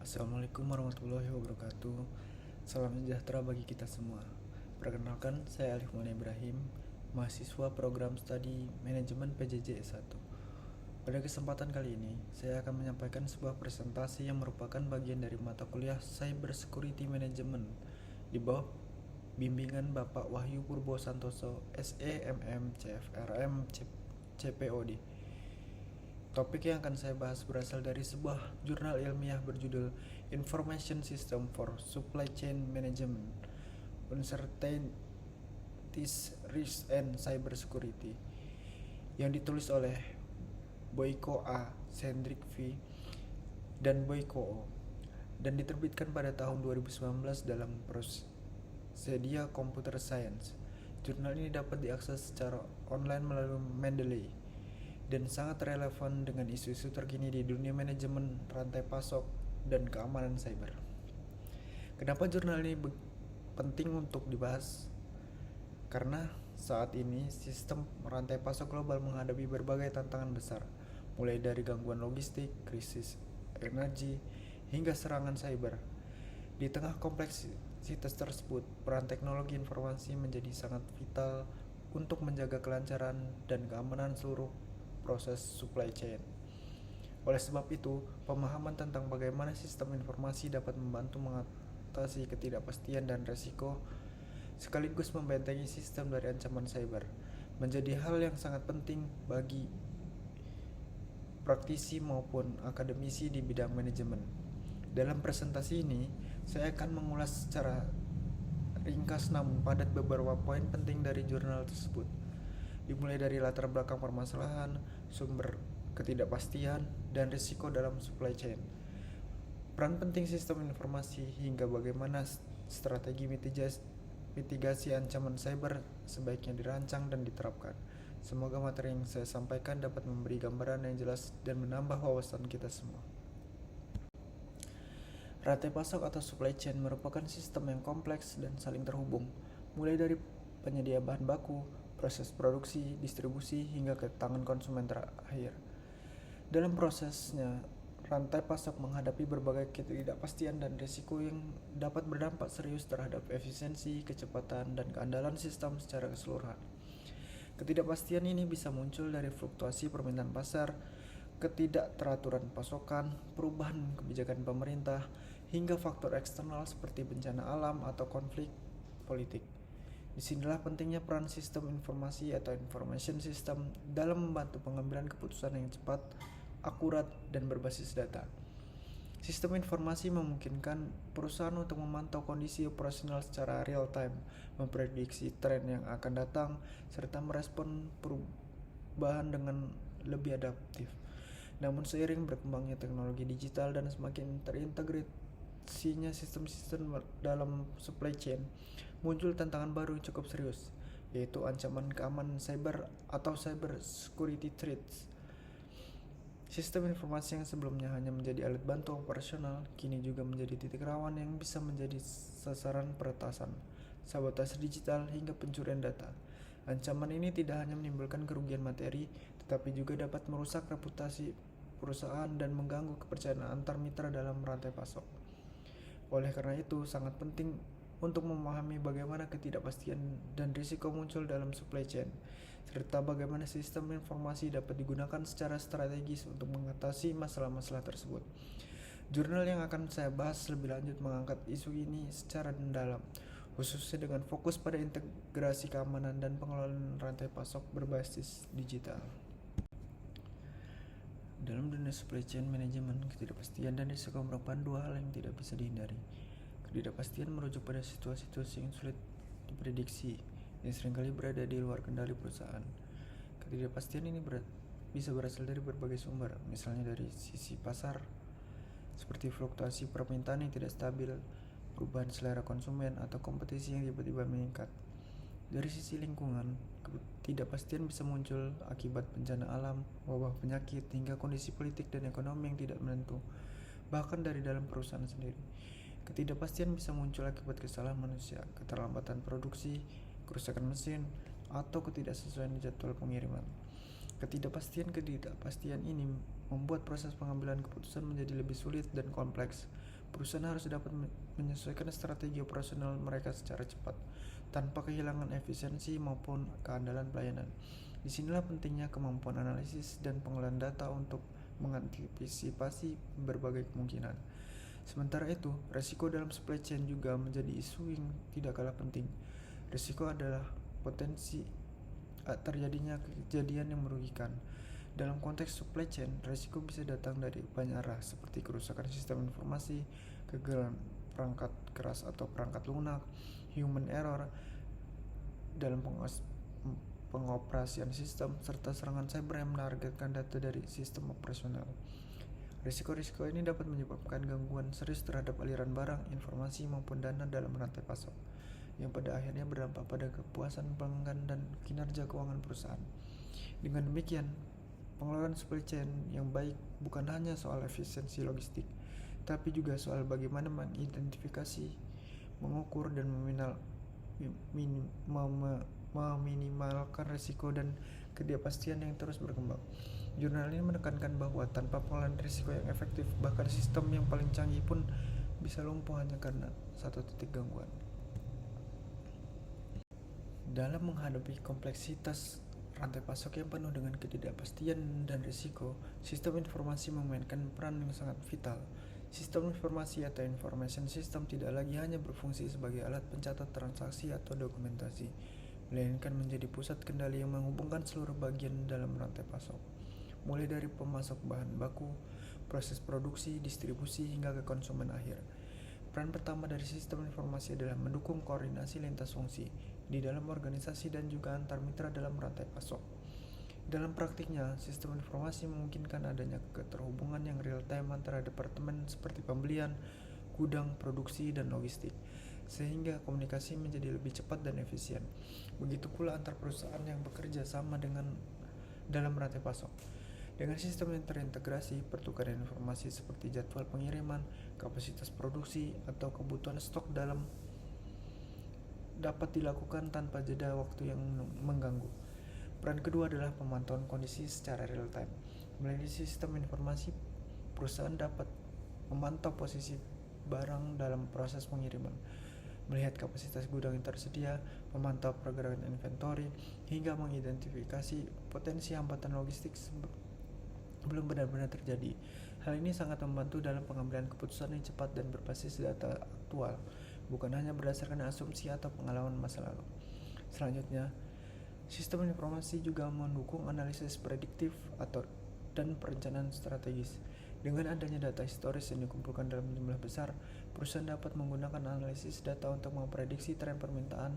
Assalamualaikum warahmatullahi wabarakatuh. Salam sejahtera bagi kita semua. Perkenalkan, saya Alif Muhammad Ibrahim, mahasiswa program studi manajemen PJJ S1. Pada kesempatan kali ini, saya akan menyampaikan sebuah presentasi yang merupakan bagian dari mata kuliah Cyber Security Management di bawah bimbingan Bapak Wahyu Purbo Santoso, SEMM CFRM CPOD. Topik yang akan saya bahas berasal dari sebuah jurnal ilmiah berjudul Information System for Supply Chain Management, Uncertainties, Risks, and Cybersecurity yang ditulis oleh Boyko A, Cendric V, dan Boyko O, dan diterbitkan pada tahun 2019 dalam Procedia Computer Science. Jurnal ini dapat diakses secara online melalui Mendeley dan sangat relevan dengan isu-isu terkini di dunia manajemen rantai pasok dan keamanan cyber. Kenapa jurnal ini penting untuk dibahas? Karena saat ini sistem rantai pasok global menghadapi berbagai tantangan besar, mulai dari gangguan logistik, krisis energi, hingga serangan cyber. Di tengah kompleksitas tersebut, peran teknologi informasi menjadi sangat vital untuk menjaga kelancaran dan keamanan seluruh proses supply chain. Oleh sebab itu, pemahaman tentang bagaimana sistem informasi dapat membantu mengatasi ketidakpastian dan resiko sekaligus membentengi sistem dari ancaman cyber menjadi hal yang sangat penting bagi praktisi maupun akademisi di bidang manajemen. Dalam presentasi ini, saya akan mengulas secara ringkas namun padat beberapa poin penting dari jurnal tersebut, dimulai dari latar belakang permasalahan, sumber ketidakpastian, dan risiko dalam supply chain, peran penting sistem informasi, hingga bagaimana strategi mitigasi ancaman cyber sebaiknya dirancang dan diterapkan. Semoga materi yang saya sampaikan dapat memberi gambaran yang jelas dan menambah wawasan kita semua. Rantai pasok atau supply chain merupakan sistem yang kompleks dan saling terhubung, mulai dari penyedia bahan baku, proses produksi, distribusi, hingga ke tangan konsumen terakhir. Dalam prosesnya, rantai pasok menghadapi berbagai ketidakpastian dan risiko yang dapat berdampak serius terhadap efisiensi, kecepatan, dan keandalan sistem secara keseluruhan. Ketidakpastian ini bisa muncul dari fluktuasi permintaan pasar, ketidakteraturan pasokan, perubahan kebijakan pemerintah, hingga faktor eksternal seperti bencana alam atau konflik politik. Disinilah pentingnya peran sistem informasi atau information system dalam membantu pengambilan keputusan yang cepat, akurat, dan berbasis data. Sistem informasi memungkinkan perusahaan untuk memantau kondisi operasional secara real time, memprediksi tren yang akan datang, serta merespon perubahan dengan lebih adaptif. Namun seiring berkembangnya teknologi digital dan semakin terintegrasinya sistem-sistem dalam supply chain, muncul tantangan baru yang cukup serius, yaitu ancaman keamanan cyber atau cyber security threats. Sistem informasi yang sebelumnya hanya menjadi alat bantu operasional, kini juga menjadi titik rawan yang bisa menjadi sasaran peretasan, sabotase digital, hingga pencurian data. Ancaman ini tidak hanya menimbulkan kerugian materi, tetapi juga dapat merusak reputasi perusahaan dan mengganggu kepercayaan antar mitra dalam rantai pasok. Oleh karena itu, sangat penting untuk memahami bagaimana ketidakpastian dan risiko muncul dalam supply chain, serta bagaimana sistem informasi dapat digunakan secara strategis untuk mengatasi masalah-masalah tersebut. Jurnal yang akan saya bahas lebih lanjut mengangkat isu ini secara mendalam, khususnya dengan fokus pada integrasi keamanan dan pengelolaan rantai pasok berbasis digital. Dalam dunia supply chain manajemen, ketidakpastian dan risiko merupakan dua hal yang tidak bisa dihindari. Ketidakpastian merujuk pada situasi-situasi yang sulit diprediksi, yang seringkali berada di luar kendali perusahaan. Ketidakpastian ini bisa berasal dari berbagai sumber, misalnya dari sisi pasar, seperti fluktuasi permintaan yang tidak stabil, perubahan selera konsumen, atau kompetisi yang tiba-tiba meningkat. Dari sisi lingkungan, ketidakpastian bisa muncul akibat bencana alam, wabah penyakit, hingga kondisi politik dan ekonomi yang tidak menentu, bahkan dari dalam perusahaan sendiri. Ketidakpastian bisa muncul akibat kesalahan manusia, keterlambatan produksi, kerusakan mesin, atau ketidaksesuaian jadwal pengiriman. Ketidakpastian ini membuat proses pengambilan keputusan menjadi lebih sulit dan kompleks, Perusahaan harus dapat menyesuaikan strategi operasional mereka secara cepat, tanpa kehilangan efisiensi maupun keandalan pelayanan. Disinilah pentingnya kemampuan analisis dan pengolahan data untuk mengantisipasi berbagai kemungkinan. Sementara itu, resiko dalam supply chain juga menjadi isu yang tidak kalah penting. Risiko adalah potensi terjadinya kejadian yang merugikan. Dalam konteks supply chain, risiko bisa datang dari banyak arah seperti kerusakan sistem informasi, kegagalan perangkat keras atau perangkat lunak, human error dalam pengoperasian sistem, serta serangan cyber yang menargetkan data dari sistem operasional. Risiko-risiko ini dapat menyebabkan gangguan serius terhadap aliran barang, informasi maupun dana dalam rantai pasok, yang pada akhirnya berdampak pada kepuasan pelanggan dan kinerja keuangan perusahaan. Dengan demikian, pengelolaan supply chain yang baik bukan hanya soal efisiensi logistik, tapi juga soal bagaimana mengidentifikasi, mengukur, dan meminimalkan risiko dan ketidakpastian yang terus berkembang. Jurnal ini menekankan bahwa tanpa pengelolaan risiko yang efektif, bahkan sistem yang paling canggih pun bisa lumpuh hanya karena satu titik gangguan. Dalam menghadapi kompleksitas rantai pasok yang penuh dengan ketidakpastian dan risiko, sistem informasi memainkan peran yang sangat vital. Sistem informasi atau information system tidak lagi hanya berfungsi sebagai alat pencatat transaksi atau dokumentasi, melainkan menjadi pusat kendali yang menghubungkan seluruh bagian dalam rantai pasok, mulai dari pemasok bahan baku, proses produksi, distribusi, hingga ke konsumen akhir. Peran pertama dari sistem informasi adalah mendukung koordinasi lintas fungsi di dalam organisasi dan juga antar mitra dalam rantai pasok. Dalam praktiknya, sistem informasi memungkinkan adanya keterhubungan yang real-time antara departemen seperti pembelian, gudang, produksi, dan logistik, sehingga komunikasi menjadi lebih cepat dan efisien. Begitu pula antar perusahaan yang bekerja sama dalam rantai pasok. Dengan sistem yang terintegrasi, pertukaran informasi seperti jadwal pengiriman, kapasitas produksi, atau kebutuhan stok dapat dilakukan tanpa jeda waktu yang mengganggu. Peran kedua adalah pemantauan kondisi secara real time. Melalui sistem informasi, perusahaan dapat memantau posisi barang dalam proses pengiriman, melihat kapasitas gudang yang tersedia, memantau pergerakan inventory, hingga mengidentifikasi potensi hambatan logistik belum benar-benar terjadi. Hal ini sangat membantu dalam pengambilan keputusan yang cepat dan berbasis data aktual, bukan hanya berdasarkan asumsi atau pengalaman masa lalu. Selanjutnya, sistem informasi juga mendukung analisis prediktif dan perencanaan strategis. Dengan adanya data historis yang dikumpulkan dalam jumlah besar, perusahaan dapat menggunakan analisis data untuk memprediksi tren permintaan,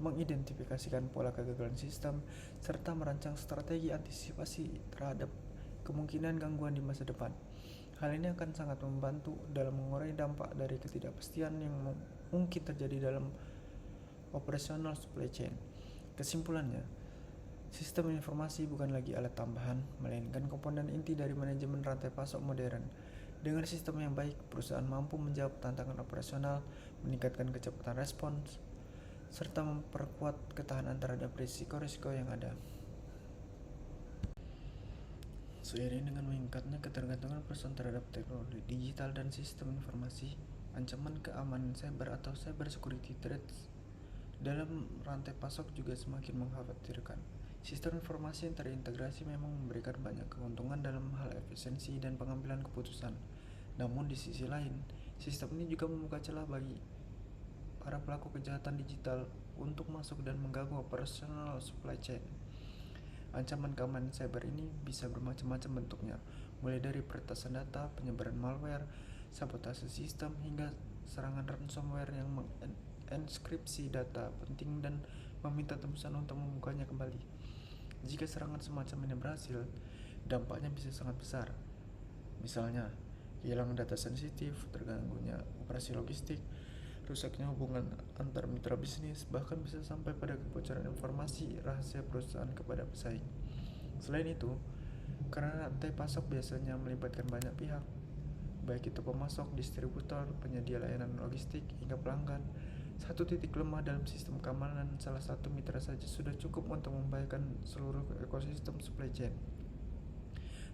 mengidentifikasikan pola kegagalan sistem, serta merancang strategi antisipasi terhadap kemungkinan gangguan di masa depan. Hal ini akan sangat membantu dalam mengurangi dampak dari ketidakpastian yang mungkin terjadi dalam operasional supply chain. Kesimpulannya, sistem informasi bukan lagi alat tambahan, melainkan komponen inti dari manajemen rantai pasok modern. Dengan sistem yang baik, perusahaan mampu menjawab tantangan operasional, meningkatkan kecepatan respons, serta memperkuat ketahanan terhadap risiko-risiko yang ada. Seiring dengan meningkatnya ketergantungan perusahaan terhadap teknologi digital dan sistem informasi, ancaman keamanan cyber atau cyber security threats dalam rantai pasok juga semakin mengkhawatirkan. Sistem informasi yang terintegrasi memang memberikan banyak keuntungan dalam hal efisiensi dan pengambilan keputusan. Namun di sisi lain, sistem ini juga membuka celah bagi para pelaku kejahatan digital untuk masuk dan mengganggu operasional supply chain. Ancaman keamanan cyber ini bisa bermacam-macam bentuknya, mulai dari peretasan data, penyebaran malware, sabotase sistem, hingga serangan ransomware yang menginskripsi data penting dan meminta tembusan untuk membukanya kembali. Jika serangan semacam ini berhasil, dampaknya bisa sangat besar. Misalnya, kehilangan data sensitif, terganggunya operasi logistik, rusaknya hubungan antar mitra bisnis, bahkan bisa sampai pada kebocoran informasi rahasia perusahaan kepada pesaing. Selain itu, karena rantai pasok biasanya melibatkan banyak pihak, baik itu pemasok, distributor, penyedia layanan logistik, hingga pelanggan, satu titik lemah dalam sistem keamanan salah satu mitra saja sudah cukup untuk membahayakan seluruh ekosistem supply chain.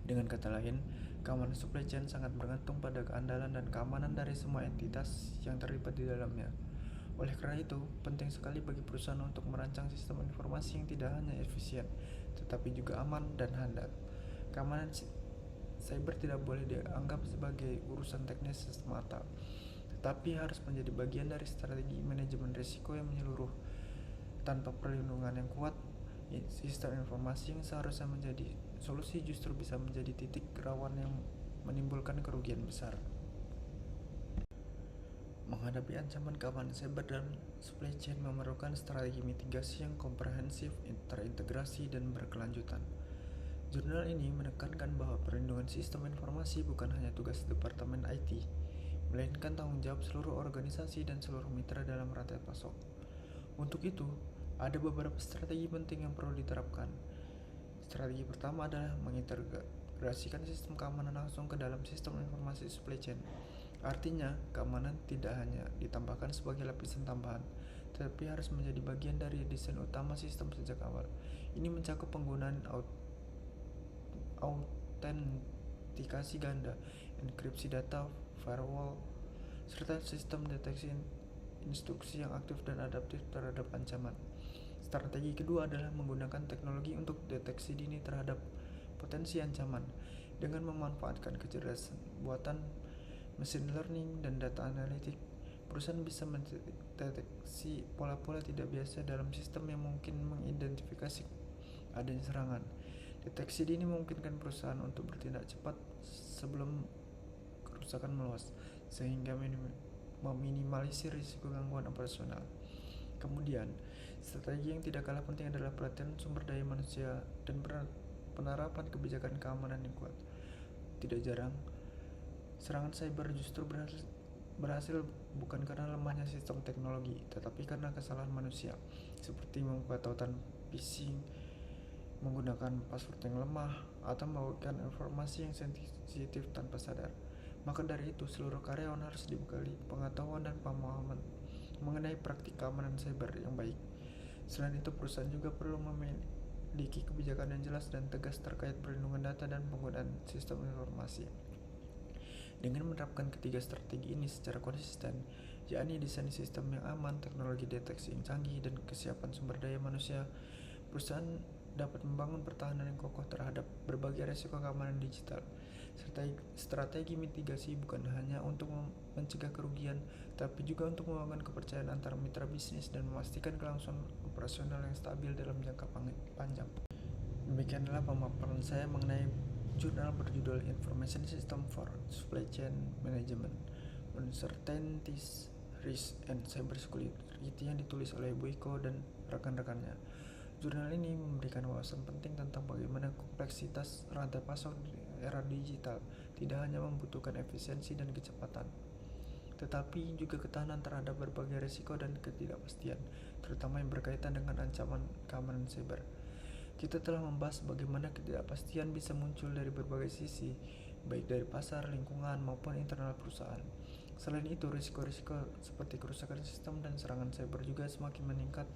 Dengan kata lain, keamanan supply chain sangat bergantung pada keandalan dan keamanan dari semua entitas yang terlibat di dalamnya. Oleh karena itu, penting sekali bagi perusahaan untuk merancang sistem informasi yang tidak hanya efisien, tetapi juga aman dan handal. Keamanan cyber tidak boleh dianggap sebagai urusan teknis semata, tetapi harus menjadi bagian dari strategi manajemen risiko yang menyeluruh. Tanpa perlindungan yang kuat, sistem informasi yang seharusnya menjadi solusi justru bisa menjadi titik rawan yang menimbulkan kerugian besar. Menghadapi ancaman keamanan cyber dan supply chain memerlukan strategi mitigasi yang komprehensif, terintegrasi, dan berkelanjutan. Jurnal ini menekankan bahwa perlindungan sistem informasi bukan hanya tugas Departemen IT, melainkan tanggung jawab seluruh organisasi dan seluruh mitra dalam rantai pasok. Untuk itu, ada beberapa strategi penting yang perlu diterapkan. Strategi pertama adalah mengintegrasikan sistem keamanan langsung ke dalam sistem informasi supply chain. Artinya, keamanan tidak hanya ditambahkan sebagai lapisan tambahan, tetapi harus menjadi bagian dari desain utama sistem sejak awal. Ini mencakup penggunaan autentikasi ganda, enkripsi data, firewall, serta sistem deteksi instruksi yang aktif dan adaptif terhadap ancaman. Strategi kedua adalah menggunakan teknologi untuk deteksi dini terhadap potensi ancaman. Dengan memanfaatkan kecerdasan buatan, machine learning, dan data analitik, perusahaan bisa mendeteksi pola-pola tidak biasa dalam sistem yang mungkin mengidentifikasi adanya serangan. Deteksi dini memungkinkan perusahaan untuk bertindak cepat sebelum kerusakan meluas, sehingga meminimalisir risiko gangguan operasional. Kemudian, strategi yang tidak kalah penting adalah pelatihan sumber daya manusia dan penerapan kebijakan keamanan yang kuat. Tidak jarang, serangan cyber justru berhasil bukan karena lemahnya sistem teknologi, tetapi karena kesalahan manusia, seperti membuka tautan phishing, menggunakan password yang lemah, atau membagikan informasi yang sensitif tanpa sadar. Maka dari itu, seluruh karyawan harus dibekali pengetahuan dan pemahaman mengenai praktik keamanan cyber yang baik. Selain itu, perusahaan juga perlu memiliki kebijakan yang jelas dan tegas terkait perlindungan data dan penggunaan sistem informasi. Dengan menerapkan ketiga strategi ini secara konsisten, yakni desain sistem yang aman, teknologi deteksi yang canggih, dan kesiapan sumber daya manusia, perusahaan dapat membangun pertahanan yang kokoh terhadap berbagai risiko keamanan digital. Strategi mitigasi bukan hanya untuk mencegah kerugian, tapi juga untuk membangun kepercayaan antara mitra bisnis dan memastikan kelangsungan operasional yang stabil dalam jangka panjang. Demikianlah pemaparan saya mengenai jurnal berjudul Information System for Supply Chain Management, Uncertainties, Risk, and Cybersecurity yang ditulis oleh Boyko dan rekan-rekannya. Jurnal ini memberikan wawasan penting tentang bagaimana kompleksitas rantai pasok di era digital tidak hanya membutuhkan efisiensi dan kecepatan, tetapi juga ketahanan terhadap berbagai risiko dan ketidakpastian, terutama yang berkaitan dengan ancaman keamanan cyber. Kita telah membahas bagaimana ketidakpastian bisa muncul dari berbagai sisi, baik dari pasar, lingkungan, maupun internal perusahaan. Selain itu, risiko-risiko seperti kerusakan sistem dan serangan cyber juga semakin meningkat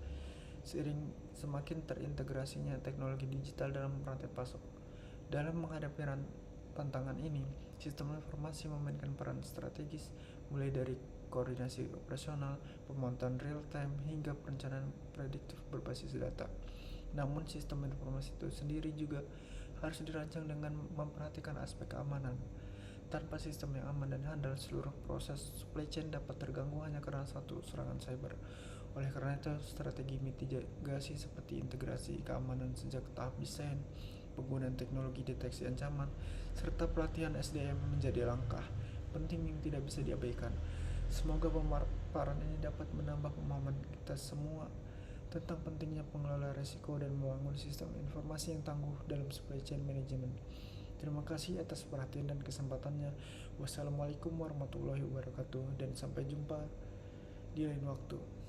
seiring semakin terintegrasinya teknologi digital dalam rantai pasok. Dalam menghadapi tantangan ini, sistem informasi memainkan peran strategis, mulai dari koordinasi operasional, pemantauan real-time, hingga perencanaan prediktif berbasis data. Namun, sistem informasi itu sendiri juga harus dirancang dengan memperhatikan aspek keamanan. Tanpa sistem yang aman dan handal, seluruh proses supply chain dapat terganggu hanya karena satu serangan cyber. Oleh karena itu, strategi mitigasi seperti integrasi keamanan sejak tahap desain, penggunaan teknologi deteksi ancaman, serta pelatihan SDM menjadi langkah penting yang tidak bisa diabaikan. Semoga pemaparan ini dapat menambah pemahaman kita semua tentang pentingnya pengelola risiko dan membangun sistem informasi yang tangguh dalam supply chain management. Terima kasih atas perhatian dan kesempatannya. Wassalamualaikum warahmatullahi wabarakatuh, dan sampai jumpa di lain waktu.